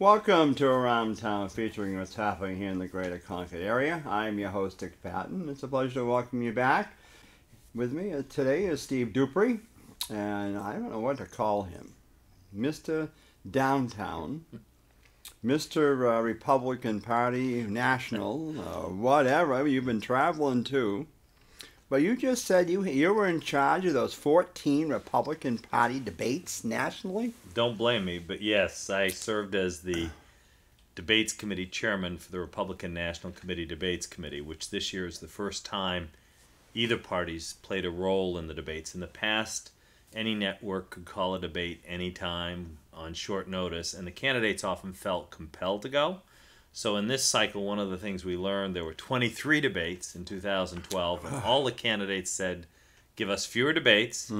Welcome to Around Town, featuring what's happening here in the greater Concord area. I'm your host, Dick Patten. It's a pleasure to welcome you back. With me today is Steve Duprey, and I don't know what to call him. Mr. Downtown, Mr. Republican Party National, whatever. You've been traveling too. But you just said you were in charge of those 14 Republican Party debates nationally? Don't blame me, but yes, I served as the Debates Committee Chairman for the Republican National Committee Debates Committee, which this year is the first time either party's played a role in the debates. In the past, any network could call a debate anytime on short notice, and the candidates often felt compelled to go. So in this cycle, one of the things we learned, there were 23 debates in 2012, and all the candidates said, give us fewer debates,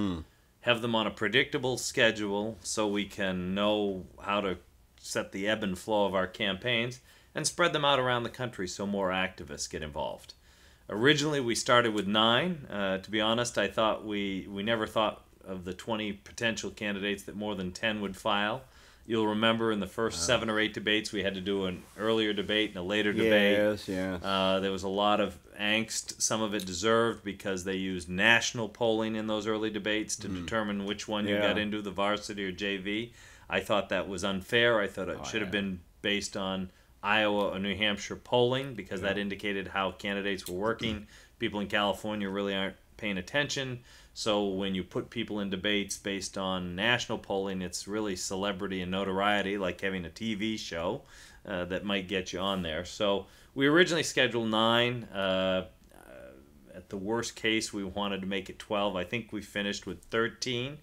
have them on a predictable schedule so we can know how to set the ebb and flow of our campaigns, and spread them out around the country so more activists get involved. Originally, we started with 9. To be honest, I thought we never thought of the 20 potential candidates that more than 10 would file. You'll remember in the first 7 or 8 debates, we had to do an earlier debate and a later debate. Yes, yes. There was a lot of angst, some of it deserved, because they used national polling in those early debates to determine which one you got into, the varsity or JV. I thought that was unfair. I thought it should have been based on Iowa or New Hampshire polling, because that indicated how candidates were working. People in California really aren't paying attention. So when you put people in debates based on national polling, it's really celebrity and notoriety, like having a TV show that might get you on there. So we originally scheduled 9. At the worst case, we wanted to make it 12. I think we finished with 13.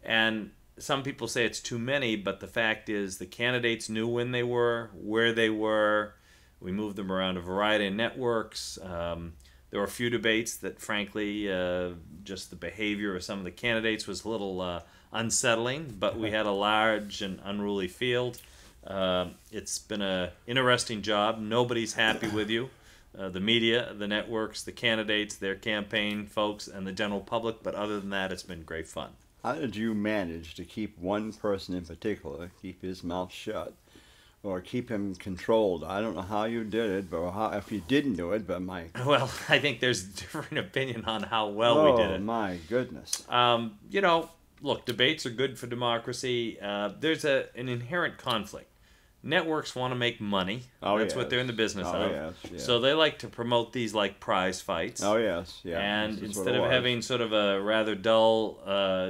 And some people say it's too many, but the fact is the candidates knew when they were, where they were. We moved them around a variety of networks. There were a few debates that, frankly, just the behavior of some of the candidates was a little unsettling, but we had a large and unruly field. It's been an interesting job. Nobody's happy with you. The media, the networks, the candidates, their campaign folks, and the general public, but other than that, it's been great fun. How did you manage to keep one person in particular, keep his mouth shut, or keep him controlled? I don't know how you did it, but if you didn't do it, but Well, I think there's different opinion on how well we did it. Oh, my goodness. Look, debates are good for democracy. There's an inherent conflict. Networks want to make money. That's what they're in the business of. Yes. So they like to promote these like prize fights. Oh, yes. Yeah. And instead of having sort of a rather dull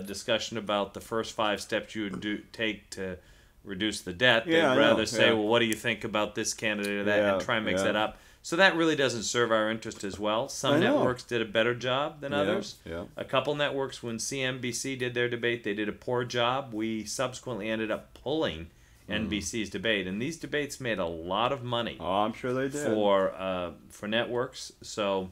discussion about the first 5 steps you would take to reduce the debt, they'd rather say, well, what do you think about this candidate or that, and try and mix that up. So that really doesn't serve our interest as well. Some networks did a better job than others. A couple networks, when CNBC did their debate, they did a poor job. We subsequently ended up pulling NBC's debate, and these debates made a lot of money. Oh, I'm sure they did. For networks. So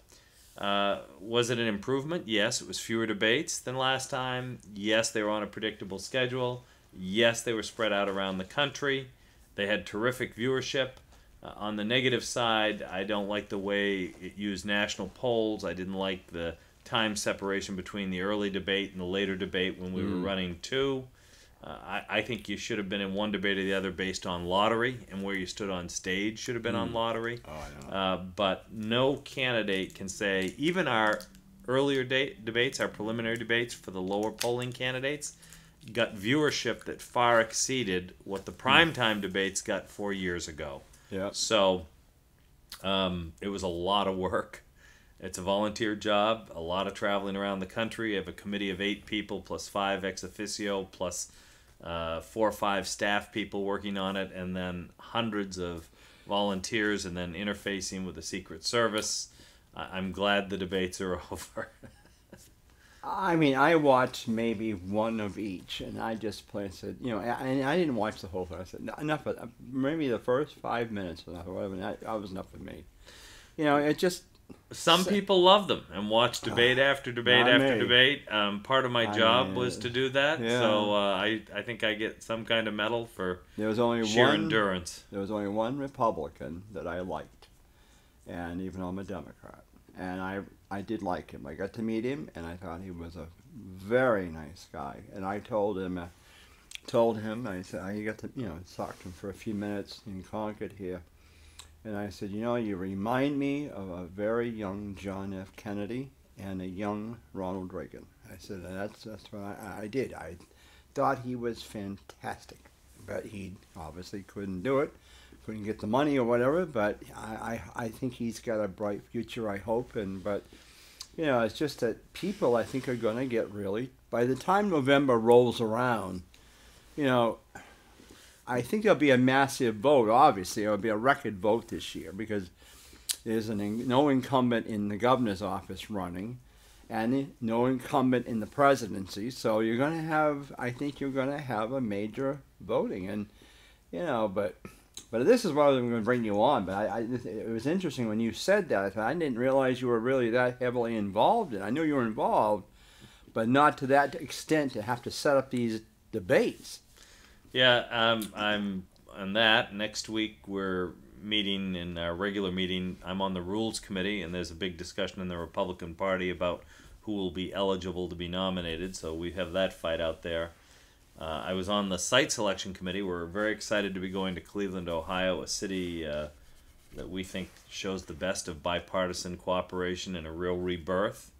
was it an improvement? Yes, it was fewer debates than last time. Yes, they were on a predictable schedule. Yes, they were spread out around the country. They had terrific viewership. On the negative side, I don't like the way it used national polls. I didn't like the time separation between the early debate and the later debate when we were running 2. I think you should have been in one debate or the other based on lottery, and where you stood on stage should have been on lottery. Oh, I know. But no candidate can say, even our earlier debates, our preliminary debates for the lower polling candidates, got viewership that far exceeded what the primetime debates got 4 years ago. Yeah. So it was a lot of work. It's a volunteer job, a lot of traveling around the country. You have a committee of 8 people plus 5 ex officio plus 4 or 5 staff people working on it, and then hundreds of volunteers, and then interfacing with the Secret Service. I'm glad the debates are over. I mean, I watched maybe one of each, and I just said, and I didn't watch the whole thing. I said, enough of maybe the first 5 minutes or whatever, that was enough for me. It just... Some people love them and watch debate after debate after debate. Part of my job was to do that, so I think I get some kind of medal for sheer endurance. There was only one Republican that I liked, and even though I'm a Democrat. And I did like him. I got to meet him, and I thought he was a very nice guy. And I told him, told him, I said, I got to, talk to him for a few minutes in Concord here. And I said, you remind me of a very young John F. Kennedy and a young Ronald Reagan. I said, that's what I did. I thought he was fantastic, but he obviously couldn't do it, couldn't get the money or whatever. But I think he's got a bright future, I hope. But it's just that people, I think, are going to get really, by the time November rolls around, I think there'll be a massive vote. Obviously, there'll be a record vote this year because there's no incumbent in the governor's office running and no incumbent in the presidency. So you're going to have, I think you're going to have a major voting. And, but this is why I'm going to bring you on. But it was interesting when you said that. I thought, I didn't realize you were really that heavily involved. And I knew you were involved, but not to that extent to have to set up these debates. Yeah, I'm on that. Next week we're meeting in our regular meeting. I'm on the Rules Committee, and there's a big discussion in the Republican Party about who will be eligible to be nominated, so we have that fight out there. I was on the Site Selection Committee. We're very excited to be going to Cleveland, Ohio, a city that we think shows the best of bipartisan cooperation and a real rebirth.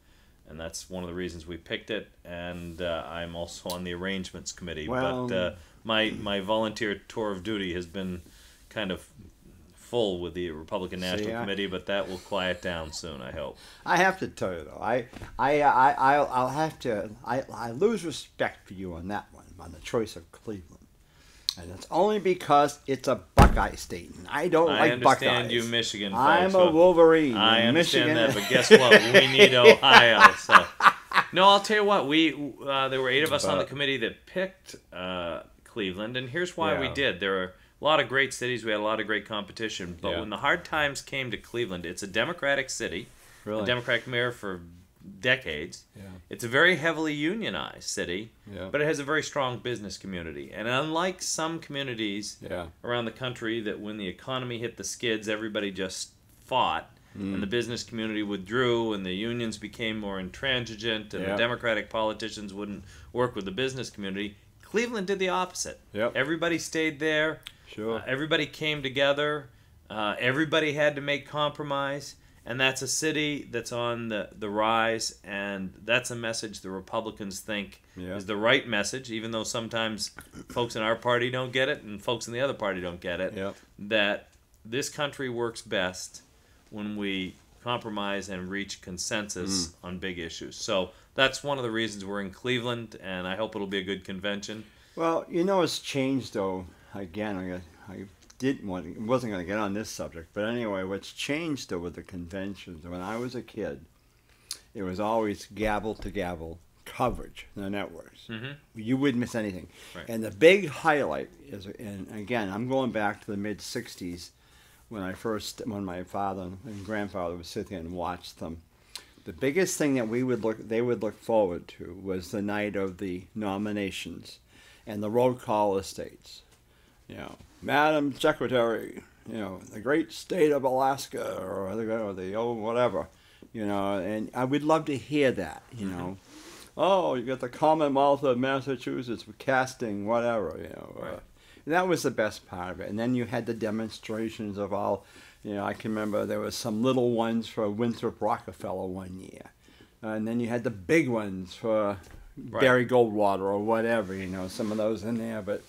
And that's one of the reasons we picked it. And I'm also on the Arrangements Committee. Well, but my volunteer tour of duty has been kind of full with the Republican National Committee, but that will quiet down soon, I hope. I have to tell you though, I lose respect for you on that one, on the choice of Cleveland, and it's only because it's a Buckeye state, and I don't like Buckeyes. I understand you, Michigan folks. I'm a Wolverine. I understand Michigan. that, but guess what? We need Ohio. So, no, I'll tell you what. There were 8 of us on the committee that picked Cleveland, and here's why we did. There are a lot of great cities. We had a lot of great competition. But when the hard times came to Cleveland, it's a Democratic city, a Democratic mayor for decades. Yeah. It's a very heavily unionized city, but it has a very strong business community. And unlike some communities around the country that when the economy hit the skids, everybody just fought, and the business community withdrew, and the unions became more intransigent, and the Democratic politicians wouldn't work with the business community, Cleveland did the opposite. Everybody stayed there. Sure. Everybody came together. Everybody had to make compromise. And that's a city that's on the rise, and that's a message the Republicans think is the right message, even though sometimes folks in our party don't get it and folks in the other party don't get it, that this country works best when we compromise and reach consensus on big issues. So that's one of the reasons we're in Cleveland, and I hope it'll be a good convention. Well, it's changed, though. Again, I wasn't going to get on this subject, but anyway, what's changed though with the conventions, when I was a kid, it was always gavel to gavel coverage in the networks. You wouldn't miss anything. Right. And the big highlight is, and again, I'm going back to the mid-'60s when my father and grandfather would sit there and watch them. The biggest thing that they would look forward to was the night of the nominations and the roll call estates. Madam Secretary, the great state of Alaska, or the whatever, and I would love to hear that, Oh, you got the Commonwealth of Massachusetts casting whatever, Right. That was the best part of it. And then you had the demonstrations of all, I can remember there was some little ones for Winthrop Rockefeller one year. And then you had the big ones for Barry Goldwater or whatever, some of those in there, but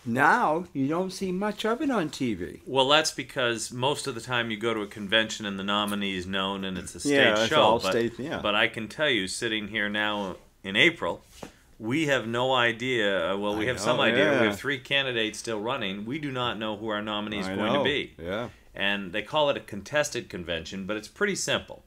now you don't see much of it on TV. Well, that's because most of the time you go to a convention and the nominee is known and it's a state show. But I can tell you, sitting here now in April, we have no idea. Well, we have some idea. We have 3 candidates still running. We do not know who our nominee is going to be. Yeah. And they call it a contested convention, but it's pretty simple.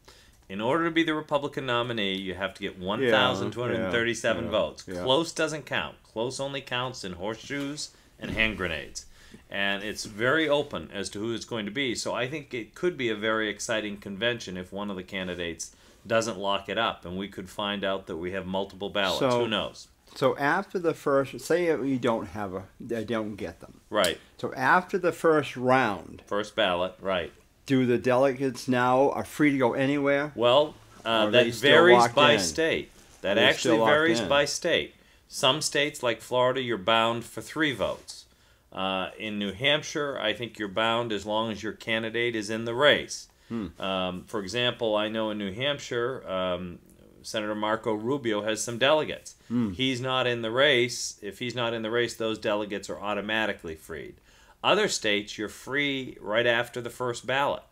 In order to be the Republican nominee, you have to get 1,237 votes. Yeah. Close doesn't count. Close only counts in horseshoes and hand grenades. And it's very open as to who it's going to be. So I think it could be a very exciting convention if one of the candidates doesn't lock it up. And we could find out that we have multiple ballots. Who knows? So after the first, say you don't get them. Right. So after the first round. First ballot, right. Do the delegates now are free to go anywhere? Well, that varies by state. That actually varies by state. Some states, like Florida, you're bound for 3 votes. In New Hampshire, I think you're bound as long as your candidate is in the race. For example, I know in New Hampshire, Senator Marco Rubio has some delegates. He's not in the race. If he's not in the race, those delegates are automatically freed. Other states, you're free right after the first ballot.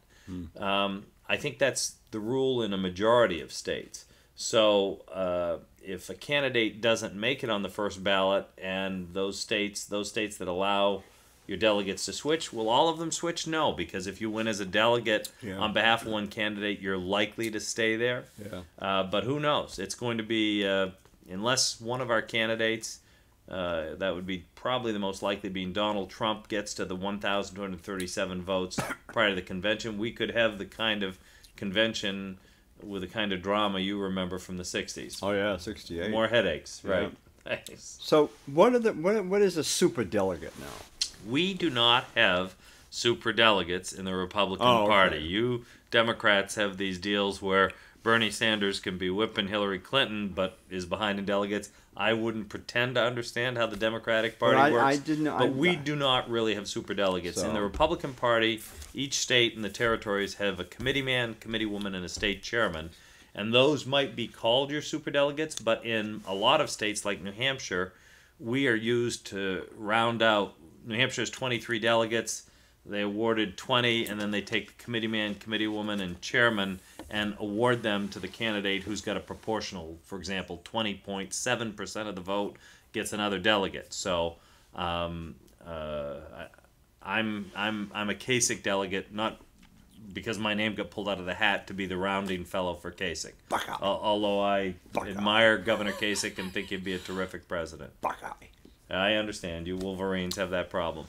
I think that's the rule in a majority of states. So if a candidate doesn't make it on the first ballot, and those states that allow your delegates to switch, will all of them switch? No, because if you win as a delegate on behalf of one candidate, you're likely to stay there. But who knows? It's going to be, unless one of our candidates, that would be probably the most likely being Donald Trump, gets to the 1,237 votes prior to the convention, we could have the kind of convention with the kind of drama you remember from the 60s. Oh yeah, 68. More headaches, right? So what is a super delegate now? We do not have super delegates in the Republican okay. Party. You Democrats have these deals where Bernie Sanders can be whipping Hillary Clinton, but is behind in delegates. I wouldn't pretend to understand how the Democratic Party works, but we do not really have super delegates. In the Republican Party, each state and the territories have a committee man, committee woman, and a state chairman. And those might be called your super delegates, but in a lot of states like New Hampshire, we are used to round out. New Hampshire has 23 delegates. They awarded 20, and then they take the committee man, committee woman, and chairman and award them to the candidate who's got a proportional, for example, 20.7% of the vote gets another delegate. So I'm a Kasich delegate, not because my name got pulled out of the hat to be the rounding fellow for Kasich. Although I admire Governor Kasich and think he'd be a terrific president. Buckeye. I understand. You Wolverines have that problem.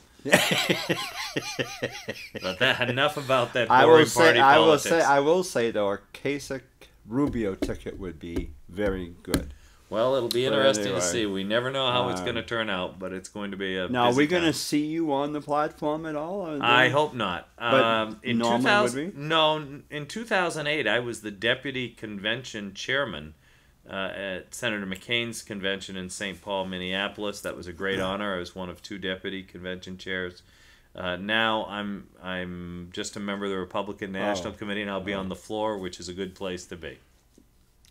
But enough about that boring party politics. I will say though, a Kasich Rubio ticket would be very good. Well, it'll be interesting to see. We never know how it's going to turn out, but it's going to be a now, are we going to see you on the platform at all? I hope not. But in Norman would be? No, in 2008, I was the deputy convention chairman at Senator McCain's convention in St. Paul, Minneapolis. That was a great honor. I was one of 2 deputy convention chairs. Now I'm just a member of the Republican National Committee, and I'll be on the floor, which is a good place to be.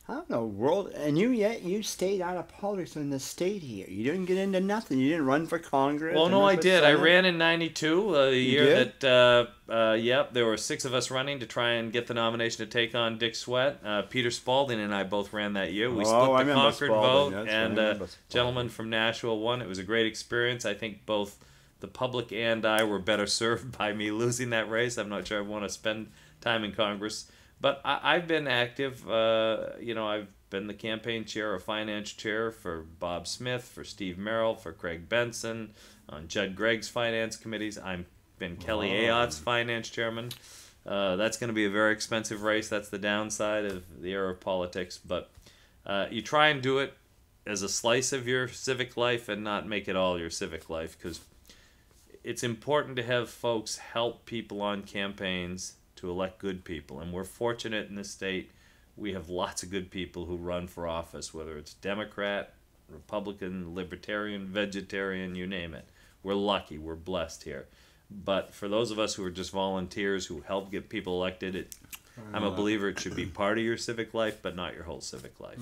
I don't know, world, and you stayed out of politics in the state here. You didn't get into nothing. You didn't run for Congress. Well, no, I did. Senate. I ran in '92, the year that there were 6 of us running to try and get the nomination to take on Dick Sweat. Peter Spalding and I both ran that year. We split the Concord vote, and a gentleman from Nashville won. It was a great experience. I think both the public and I were better served by me losing that race. I'm not sure I want to spend time in Congress. But I've been active. I've been the campaign chair or finance chair for Bob Smith, for Steve Merrill, for Craig Benson, on Judd Gregg's finance committees. I've been Kelly Ayotte's finance chairman. That's going to be a very expensive race. That's the downside of the era of politics. But you try and do it as a slice of your civic life and not make it all your civic life, because it's important to have folks help people on campaigns to elect good people. And we're fortunate in this state. We have lots of good people who run for office, whether it's Democrat, Republican, Libertarian, Vegetarian, you name it. We're lucky. We're blessed here. But for those of us who are just volunteers who help get people elected, I'm a believer it should be part of your civic life, but not your whole civic life.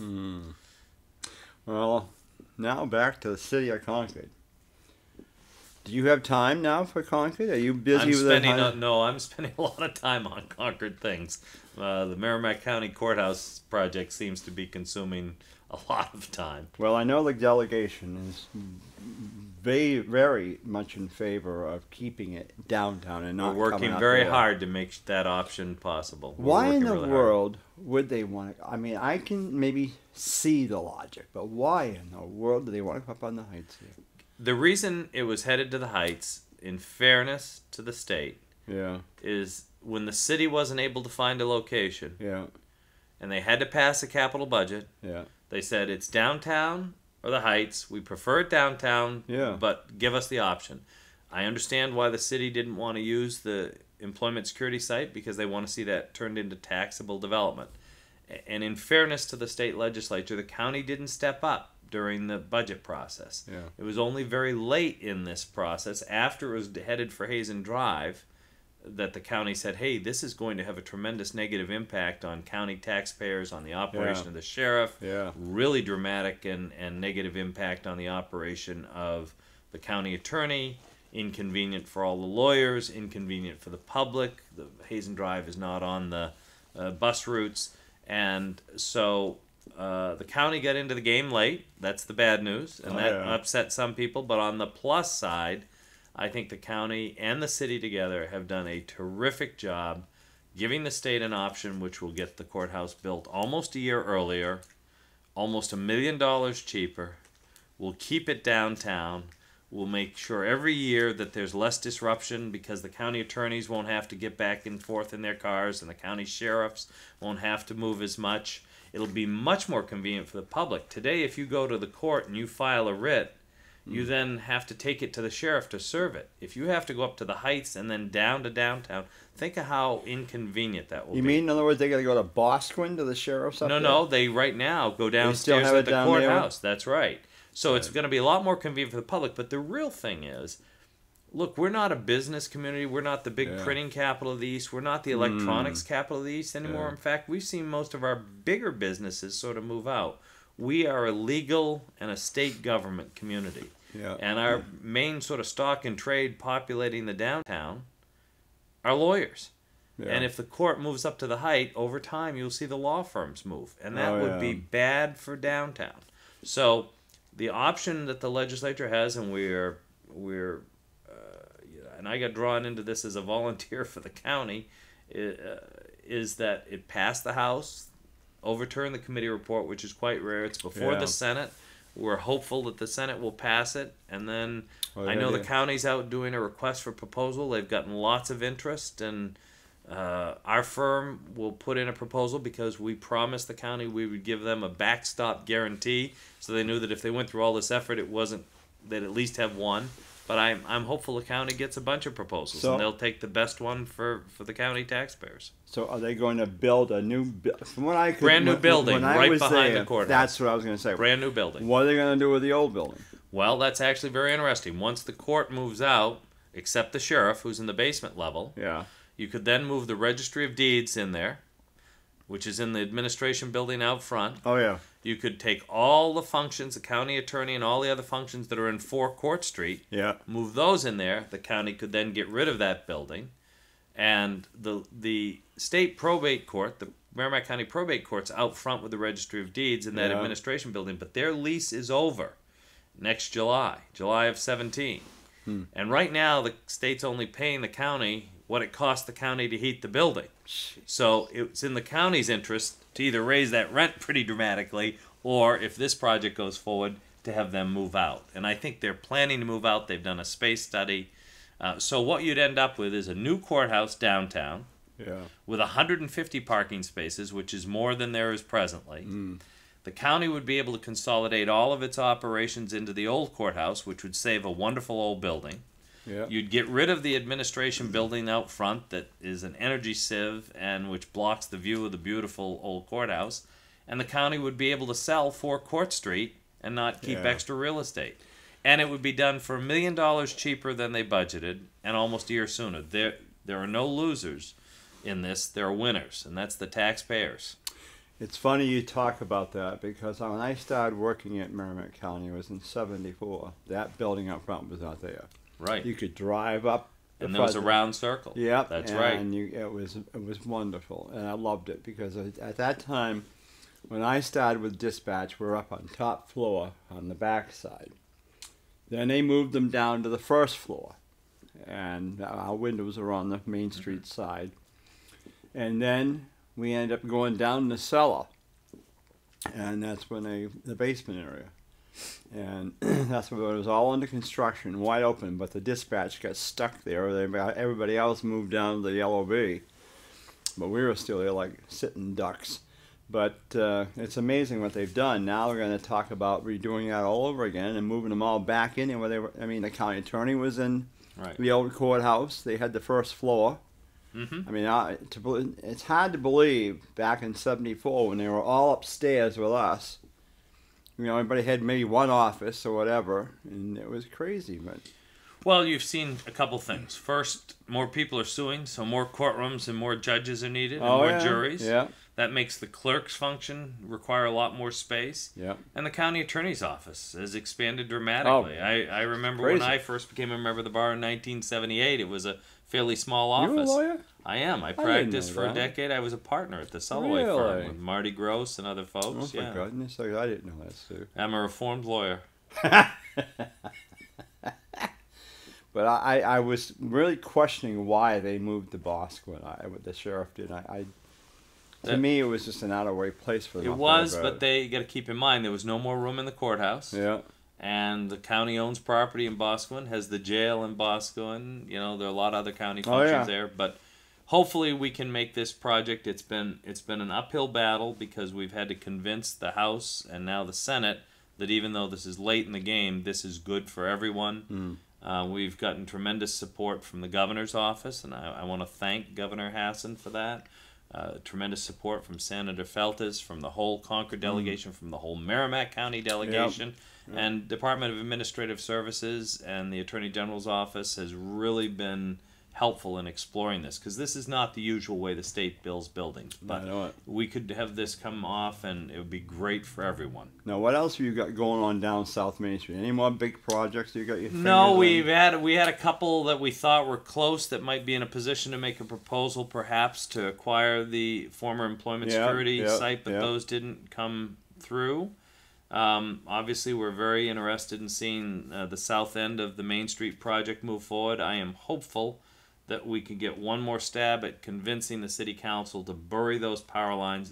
Well, now back to the city of Concord. Do you have time now for Concord? Are you busy with that? No, I'm spending a lot of time on Concord things. The Merrimack County Courthouse project seems to be consuming a lot of time. Well, I know the delegation is very, very much in favor of keeping it downtown and not We're working very hard to make that option possible. Why in the world would they want to? I mean, I can maybe see the logic, but why in the world do they want to come up on the Heights here? The reason it was headed to the Heights, in fairness to the state, is when the city wasn't able to find a location, and they had to pass a capital budget, they said, it's downtown or the Heights. We prefer it downtown, but give us the option. I understand why the city didn't want to use the employment security site, because they want to see that turned into taxable development. And in fairness to the state legislature, the county didn't step up. during the budget process. Yeah. It was only very late in this process, after it was headed for Hazen Drive, that the county said, hey, this is going to have a tremendous negative impact on county taxpayers, on the operation of the sheriff, really dramatic and negative impact on the operation of the county attorney, inconvenient for all the lawyers, inconvenient for the public. The Hazen Drive is not on the bus routes. And so the county got into the game late. That's the bad news. And that upset some people. But on the plus side, I think the county and the city together have done a terrific job giving the state an option which will get the courthouse built almost a year earlier, almost $1 million cheaper. We'll keep it downtown. We'll make sure every year that there's less disruption because the county attorneys won't have to get back and forth in their cars and the county sheriffs won't have to move as much. It'll be much more convenient for the public. Today, if you go to the court and you file a writ, you then have to take it to the sheriff to serve it. If you have to go up to the Heights and then down to downtown, think of how inconvenient that will be. You mean, in other words, they got to go to Bosquen to the sheriff's up there? No, they right now go downstairs at the courthouse. That's right. So it's going to be a lot more convenient for the public. But the real thing is, look, we're not a business community. We're not the big printing capital of the East. We're not the electronics capital of the East anymore. In fact, we've seen most of our bigger businesses sort of move out. We are a legal and a state government community. And our main sort of stock and trade populating the downtown are lawyers. And if the court moves up to the Height, over time you'll see the law firms move. And that would be bad for downtown. So the option that the legislature has, and we're and I got drawn into this as a volunteer for the county, is that it passed the House, overturned the committee report, which is quite rare. It's before the Senate. We're hopeful that the Senate will pass it, and then I know the county's out doing a request for proposal. They've gotten lots of interest, and our firm will put in a proposal because we promised the county we would give them a backstop guarantee, so they knew that if they went through all this effort, it wasn't they'd at least have one. But I'm hopeful the county gets a bunch of proposals, and they'll take the best one for the county taxpayers. So are they going to build a new, from what I could, brand new building right behind the courthouse? That's what I was going to say. Brand new building. What are they going to do with the old building? Well, that's actually very interesting. Once the court moves out, except the sheriff, who's in the basement level, you could then move the registry of deeds in there, which is in the administration building out front. You could take all the functions, the county attorney and all the other functions that are in 4 Court Street, move those in there. The county could then get rid of that building. And the state probate court, the Merrimack County probate court's out front with the registry of deeds in that administration building, but their lease is over next July of 17. And right now the state's only paying the county what it costs the county to heat the building. So it's in the county's interest to either raise that rent pretty dramatically, or if this project goes forward, to have them move out. And I think they're planning to move out. They've done a space study. So what you'd end up with is a new courthouse downtown with 150 parking spaces, which is more than there is presently. The county would be able to consolidate all of its operations into the old courthouse, which would save a wonderful old building. You'd get rid of the administration building out front that is an energy sieve and which blocks the view of the beautiful old courthouse. And the county would be able to sell 4 Court Street and not keep extra real estate. And it would be done for $1 million cheaper than they budgeted and almost a year sooner. There are no losers in this. There are winners, and that's the taxpayers. It's funny you talk about that because when I started working at Merrimack County, it was in '74. That building up front was not there. Right. You could drive up. And there was a round circle. Yep. That's right. And it was wonderful. And I loved it because at that time, when I started with dispatch, we were up on top floor on the back side. Then they moved them down to the first floor. And our windows are on the Main Street side. And then we ended up going down the cellar. And that's when the basement area. And that's when it was all under construction, wide open, but the dispatch got stuck there. Everybody else moved down to the LOB, but we were still there like sitting ducks. But it's amazing what they've done. Now we're going to talk about redoing that all over again and moving them all back in where they were. I mean, the county attorney was in the old courthouse. They had the first floor. I mean, it's hard to believe back in '74 when they were all upstairs with us. You know, everybody had maybe one office or whatever, and it was crazy. But well, you've seen a couple things. First, more people are suing, so more courtrooms and more judges are needed, and more juries. Yeah. That makes the clerk's function require a lot more space. Yeah. And the county attorney's office has expanded dramatically. I remember when I first became a member of the bar in 1978, it was a fairly small office. You a lawyer? I am. I practiced for a decade. I was a partner at the Soloway firm with Marty Gross and other folks. Oh, for goodness sake, I didn't know that, Sue. I'm a reformed lawyer. But I was really questioning why they moved to Bosquen. What the sheriff did. To me, it was just an out-of-way place for them. It was, but you got to keep in mind there was no more room in the courthouse. Yeah. And the county owns property in Bosquen, has the jail in Bosquen. You know, there are a lot of other county functions there. But hopefully we can make this project. It's been an uphill battle because we've had to convince the House and now the Senate that even though this is late in the game, this is good for everyone. We've gotten tremendous support from the governor's office, and I want to thank Governor Hassan for that. Tremendous support from Senator Feltes, from the whole Concord delegation, from the whole Merrimack County delegation, and Department of Administrative Services and the Attorney General's office has really been helpful in exploring this, because this is not the usual way the state builds buildings. But we could have this come off, and it would be great for everyone. Now, what else have you got going on down South Main Street? Any more big projects you got your fingers No, in? we had a couple that we thought were close that might be in a position to make a proposal, perhaps to acquire the former Employment Security site, but those didn't come through. Obviously, we're very interested in seeing the south end of the Main Street project move forward. I am hopeful that we could get one more stab at convincing the city council to bury those power lines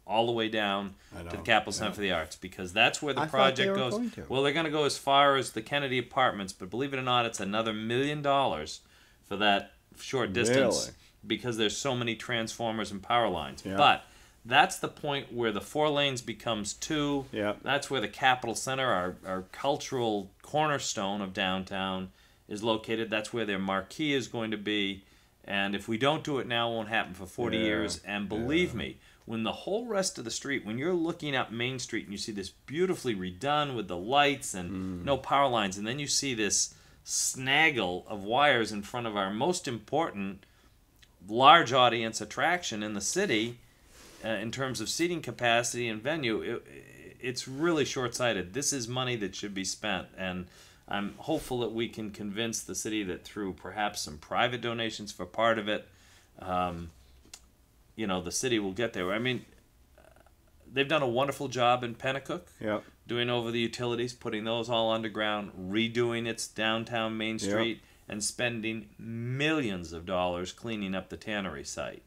all the way down to the Capital Center for the Arts, because that's where the project goes. Well, they're going to go as far as the Kennedy Apartments, but believe it or not, it's another $1 million for that short distance because there's so many transformers and power lines. But that's the point where the 4 lanes becomes 2. That's where the Capital Center, our cultural cornerstone of downtown, is located. That's where their marquee is going to be. And if we don't do it now, it won't happen for 40 years. And believe me, when the whole rest of the street, when you're looking up Main Street and you see this beautifully redone with the lights and no power lines, and then you see this snaggle of wires in front of our most important large audience attraction in the city in terms of seating capacity and venue, it's really short-sighted. This is money that should be spent, and I'm hopeful that we can convince the city that through perhaps some private donations for part of it, the city will get there. I mean, they've done a wonderful job in Pennacook, doing over the utilities, putting those all underground, redoing its downtown Main Street, and spending millions of dollars cleaning up the tannery site.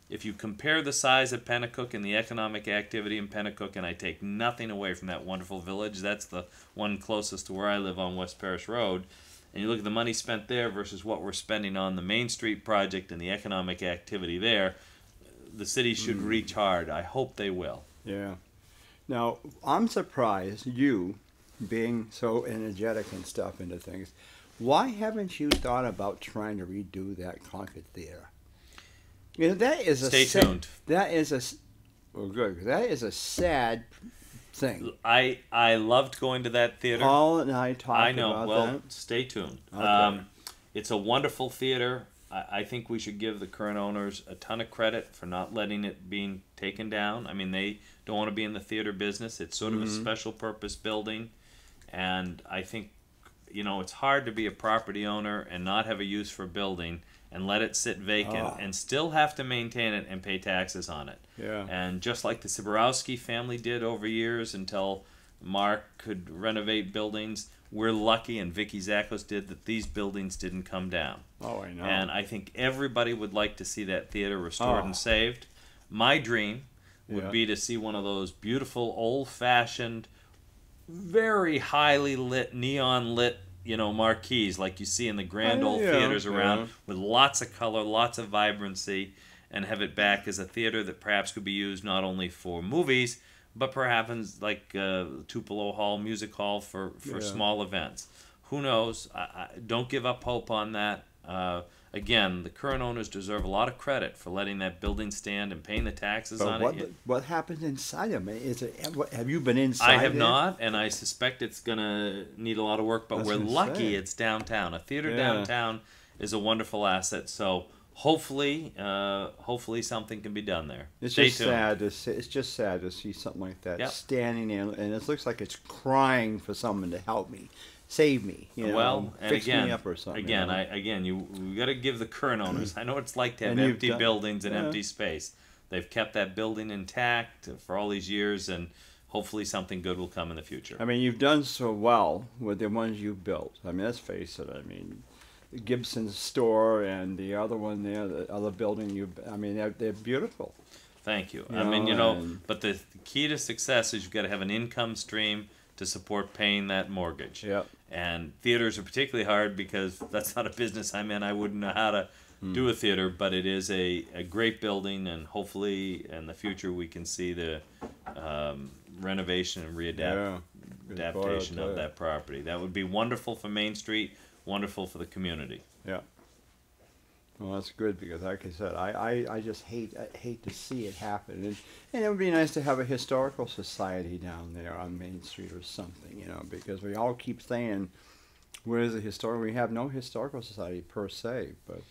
If you compare the size of Pennacook and the economic activity in Pennacook, and I take nothing away from that wonderful village, that's the one closest to where I live on West Parish Road, and you look at the money spent there versus what we're spending on the Main Street project and the economic activity there, the city should reach hard. I hope they will. Yeah. Now, I'm surprised, you being so energetic and stuff into things, why haven't you thought about trying to redo that Concord Theater? You know, that is Stay tuned. That is That is a sad thing. I loved going to that theater. Paul and I talked about that. Well, stay tuned. Okay. It's a wonderful theater. I think we should give the current owners a ton of credit for not letting it being taken down. I mean, they don't want to be in the theater business. It's sort of a special purpose building, and I think, it's hard to be a property owner and not have a use for a building and let it sit vacant and still have to maintain it and pay taxes on it. Yeah. And just like the Siborowski family did over years until Mark could renovate buildings, we're lucky, and Vicky Zakos did, that these buildings didn't come down. Oh, I know. And I think everybody would like to see that theater restored and saved. My dream would be to see one of those beautiful, old-fashioned, very highly lit, neon lit, marquees like you see in the grand old theaters around, with lots of color, lots of vibrancy, and have it back as a theater that perhaps could be used not only for movies, but perhaps like Tupelo Hall, Music Hall for small events. Who knows? Don't give up hope on that. again, the current owners deserve a lot of credit for letting that building stand and paying the taxes on it. What happens inside of it? Have you been inside? I have not, and I suspect it's gonna need a lot of work. But we're lucky it's downtown. A theater downtown is a wonderful asset. So hopefully something can be done there. It's just sad to see. It's just sad to see something like that standing there, and it looks like it's crying for someone to help me. Save me, fix me up or something. Again, we got to give the current owners. I know what it's like to have empty buildings and empty space. They've kept that building intact for all these years, and hopefully something good will come in the future. I mean, you've done so well with the ones you built. I mean, let's face it. I mean, the Gibson store and the other one there, the other building they're beautiful. Thank you. But the key to success is you've got to have an income stream to support paying that mortgage. Yep. And theaters are particularly hard because that's not a business I'm in. I wouldn't know how to do a theater, but it is a great building, and hopefully in the future we can see the renovation and adaptation of that property. That would be wonderful for Main Street, wonderful for the community. Yeah. Well, that's good because, like I said, I just hate to see it happen, and it would be nice to have a historical society down there on Main Street or something, because we all keep saying, where's the historical? We have no historical society per se, but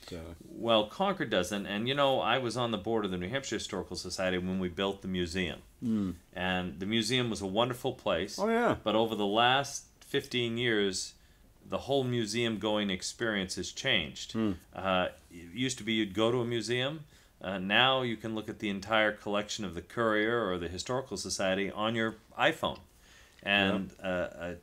well, Concord doesn't, and I was on the board of the New Hampshire Historical Society when we built the museum, and the museum was a wonderful place. Oh yeah. But over the last 15 years. The whole museum going experience has changed. It used to be you'd go to a museum. Now you can look at the entire collection of the Courier or the Historical Society on your iPhone. And an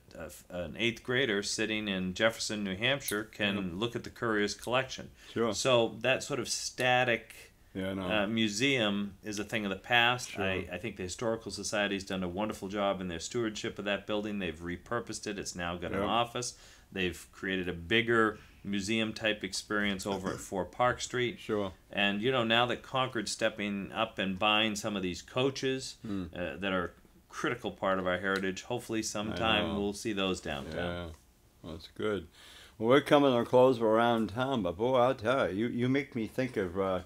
8th grader sitting in Jefferson, New Hampshire can look at the Courier's collection. Sure. So that sort of static museum is a thing of the past. Sure. I think the Historical Society's done a wonderful job in their stewardship of that building. They've repurposed it. It's now got an office. They've created a bigger museum-type experience over at 4 Park Street. Sure. And, now that Concord's stepping up and buying some of these coaches that are a critical part of our heritage, hopefully sometime we'll see those downtown. Yeah, well, that's good. Well, we're coming to a close around town, but boy, I'll tell you, you make me think of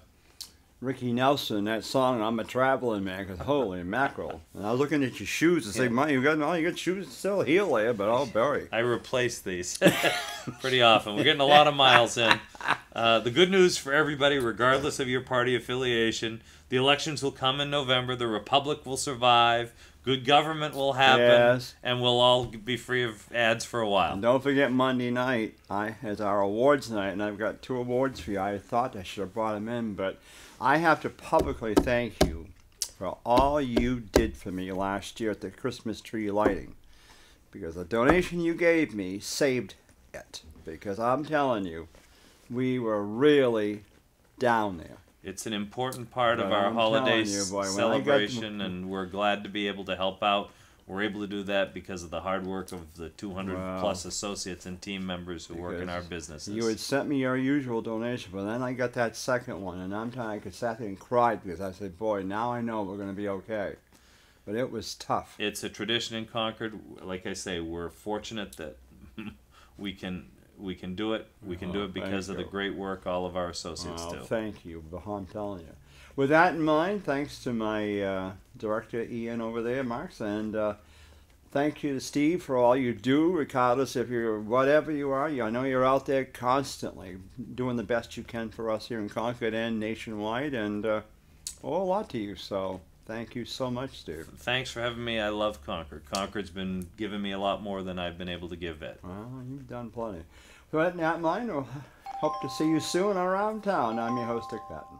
Ricky Nelson, that song, I'm a Traveling Man, because holy mackerel. And I was looking at your shoes and saying, you got shoes still heel there, but I'll bury. I replace these pretty often. We're getting a lot of miles in. The good news for everybody, regardless of your party affiliation, the elections will come in November, the Republic will survive, good government will happen, and we'll all be free of ads for a while. And don't forget Monday night is our awards night, and I've got 2 awards for you. I thought I should have brought them in, but I have to publicly thank you for all you did for me last year at the Christmas tree lighting, because the donation you gave me saved it, because I'm telling you, we were really down there. It's an important part of our holiday celebration, and we're glad to be able to help out. We're able to do that because of the hard work of the 200-plus associates and team members who work in our businesses. You had sent me your usual donation, but then I got that second one, and I could sat there and cried because I said, boy, now I know we're going to be okay. But it was tough. It's a tradition in Concord. Like I say, we're fortunate that we can do it. We can do it because of the great work all of our associates do. Thank you, I'm telling you. With that in mind, thanks to my director, Ian, over there, Marks, and thank you to Steve for all you do, regardless if you're whatever you are. I know you're out there constantly doing the best you can for us here in Concord and nationwide, and a lot to you, so thank you so much, Steve. Thanks for having me. I love Concord. Concord's been giving me a lot more than I've been able to give it. Well, you've done plenty. With that in mind, we'll hope to see you soon around town. I'm your host, Dick Patten.